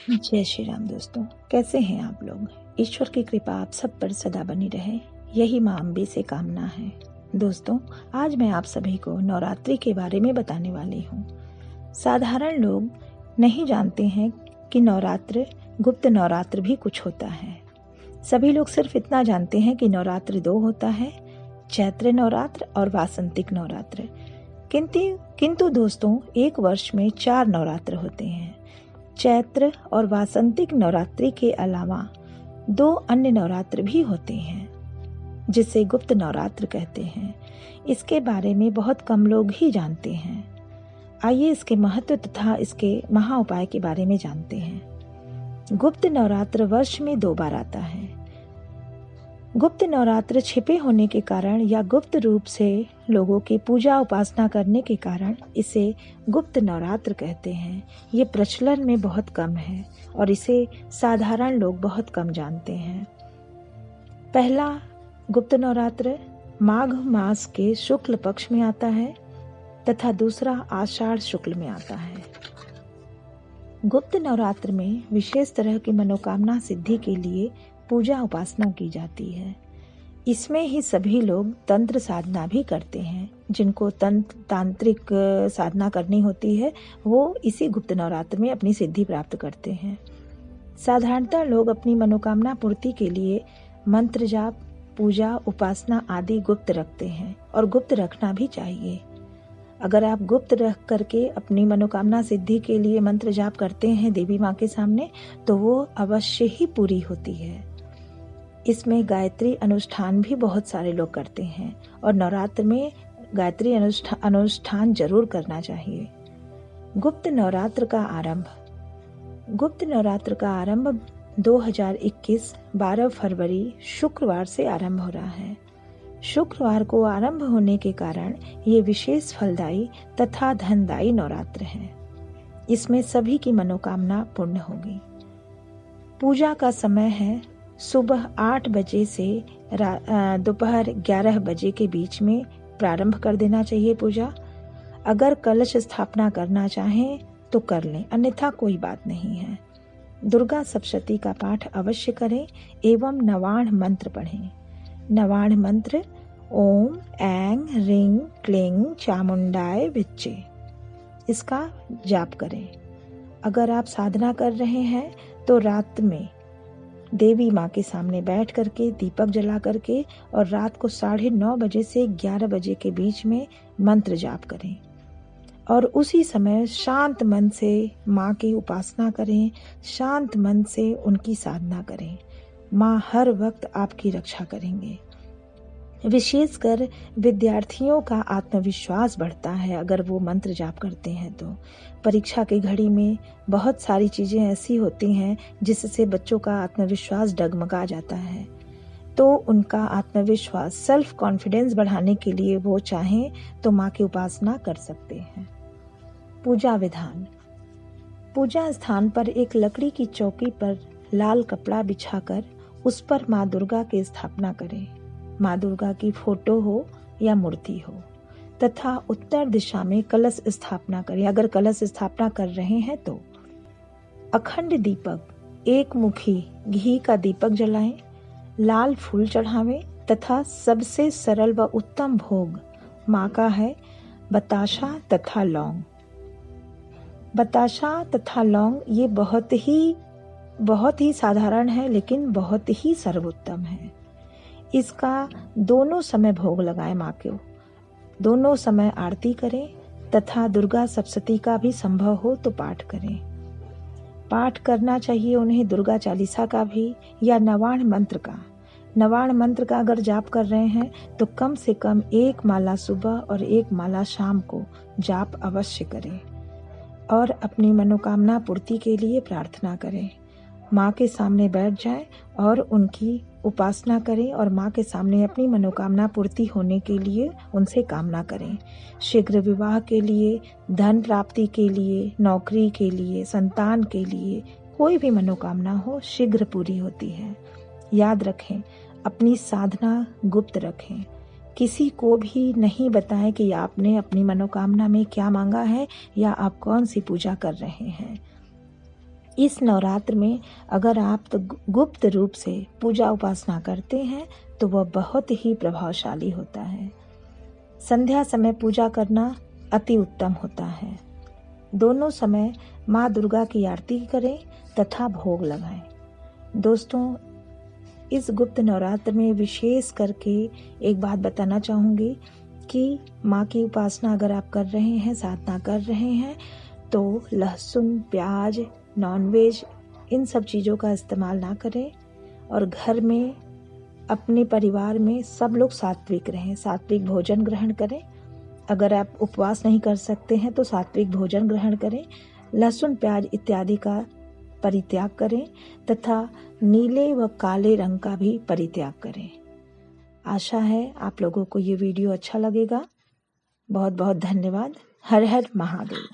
जय श्री राम दोस्तों, कैसे हैं आप लोग। ईश्वर की कृपा आप सब पर सदा बनी रहे, यही माँ अम्बे से कामना है। दोस्तों, आज मैं आप सभी को नवरात्रि के बारे में बताने वाली हूँ। साधारण लोग नहीं जानते हैं कि नवरात्र, गुप्त नवरात्र भी कुछ होता है। सभी लोग सिर्फ इतना जानते हैं कि नवरात्र 2 होता है, चैत्र नवरात्र और वासंतिक नवरात्र। किंतु दोस्तों, एक वर्ष में 4 नवरात्र होते हैं। चैत्र और वासंतिक नवरात्रि के अलावा 2 अन्य नवरात्र भी होते हैं, जिसे गुप्त नवरात्र कहते हैं। इसके बारे में बहुत कम लोग ही जानते हैं। आइए इसके महत्व तथा इसके महा उपाय के बारे में जानते हैं। गुप्त नवरात्र वर्ष में 2 बार आता है। गुप्त नवरात्र छिपे होने के कारण या गुप्त रूप से लोगों की पूजा उपासना करने के कारण इसे गुप्त नवरात्र कहते हैं। ये प्रचलन में बहुत कम है और इसे साधारण लोग बहुत कम जानते हैं। पहला गुप्त नवरात्र माघ मास के शुक्ल पक्ष में आता है तथा दूसरा आषाढ़ शुक्ल में आता है। गुप्त नवरात्र में विशेष तरह की मनोकामना सिद्धि के लिए पूजा उपासना की जाती है। इसमें ही सभी लोग तंत्र साधना भी करते हैं। जिनको तांत्रिक साधना करनी होती है वो इसी गुप्त नवरात्र में अपनी सिद्धि प्राप्त करते हैं। साधारणतः लोग अपनी मनोकामना पूर्ति के लिए मंत्र जाप, पूजा, उपासना आदि गुप्त रखते हैं और गुप्त रखना भी चाहिए। अगर आप गुप्त रख करके अपनी मनोकामना सिद्धि के लिए मंत्र जाप करते हैं देवी माँ के सामने, तो वो अवश्य ही पूरी होती है। इसमें गायत्री अनुष्ठान भी बहुत सारे लोग करते हैं और नवरात्र में गायत्री अनुष्ठान जरूर करना चाहिए। गुप्त नवरात्र का आरंभ 2021 12 फरवरी शुक्रवार से आरंभ हो रहा है। शुक्रवार को आरंभ होने के कारण ये विशेष फलदायी तथा धनदायी नवरात्र है। इसमें सभी की मनोकामना पूर्ण होगी। पूजा का समय है सुबह 8 बजे से दोपहर 11 बजे के बीच में प्रारंभ कर देना चाहिए पूजा। अगर कलश स्थापना करना चाहें तो कर लें, अन्यथा कोई बात नहीं है। दुर्गा सप्तशती का पाठ अवश्य करें एवं नवाण मंत्र पढ़ें। नवाण मंत्र ओम ऐं ह्रीं क्लीं चामुंडाय विच्चे, इसका जाप करें। अगर आप साधना कर रहे हैं तो रात में देवी माँ के सामने बैठ करके दीपक जला करके और रात को 9:30 बजे से 11 बजे के बीच में मंत्र जाप करें और उसी समय शांत मन से माँ की उपासना करें, शांत मन से उनकी साधना करें। माँ हर वक्त आपकी रक्षा करेंगे। विशेषकर विद्यार्थियों का आत्मविश्वास बढ़ता है अगर वो मंत्र जाप करते हैं तो। परीक्षा की घड़ी में बहुत सारी चीजें ऐसी होती हैं जिससे बच्चों का आत्मविश्वास डगमगा जाता है, तो उनका आत्मविश्वास, सेल्फ कॉन्फिडेंस बढ़ाने के लिए वो चाहें तो माँ की उपासना कर सकते हैं। पूजा विधान। पूजा स्थान पर एक लकड़ी की चौकी पर लाल कपड़ा बिछाकर उस पर माँ दुर्गा की स्थापना करें। माँ दुर्गा की फोटो हो या मूर्ति हो तथा उत्तर दिशा में कलश स्थापना करें। अगर कलश स्थापना कर रहे हैं तो अखंड दीपक, एक मुखी घी का दीपक जलाएं, लाल फूल चढ़ावें तथा सबसे सरल व उत्तम भोग माँ का है बताशा तथा लौंग। बताशा तथा लौंग ये बहुत ही साधारण है लेकिन बहुत ही सर्वोत्तम है। इसका दोनों समय भोग लगाएं माँ को, दोनों समय आरती करें तथा दुर्गा सप्तशती का भी संभव हो तो पाठ करें। पाठ करना चाहिए उन्हें दुर्गा चालीसा का भी या नवाण मंत्र का। नवाण मंत्र का अगर जाप कर रहे हैं तो कम से कम 1 माला सुबह और 1 माला शाम को जाप अवश्य करें और अपनी मनोकामना पूर्ति के लिए प्रार्थना करें। माँ के सामने बैठ जाएं और उनकी उपासना करें और माँ के सामने अपनी मनोकामना पूर्ति होने के लिए उनसे कामना करें। शीघ्र विवाह के लिए, धन प्राप्ति के लिए, नौकरी के लिए, संतान के लिए, कोई भी मनोकामना हो शीघ्र पूरी होती है। याद रखें, अपनी साधना गुप्त रखें। किसी को भी नहीं बताएं कि आपने अपनी मनोकामना में क्या मांगा है या आप कौन सी पूजा कर रहे हैं। इस नवरात्र में अगर आप तो गुप्त रूप से पूजा उपासना करते हैं तो वह बहुत ही प्रभावशाली होता है। संध्या समय पूजा करना अति उत्तम होता है। दोनों समय माँ दुर्गा की आरती करें तथा भोग लगाएं। दोस्तों, इस गुप्त नवरात्र में विशेष करके एक बात बताना चाहूँगी कि माँ की उपासना अगर आप कर रहे हैं, साधना कर रहे हैं, तो लहसुन, प्याज, नॉनवेज इन सब चीज़ों का इस्तेमाल ना करें और घर में अपने परिवार में सब लोग सात्विक रहें, सात्विक भोजन ग्रहण करें। अगर आप उपवास नहीं कर सकते हैं तो सात्विक भोजन ग्रहण करें, लहसुन, प्याज इत्यादि का परित्याग करें तथा नीले व काले रंग का भी परित्याग करें। आशा है आप लोगों को ये वीडियो अच्छा लगेगा। बहुत बहुत धन्यवाद। हर हर महादेव।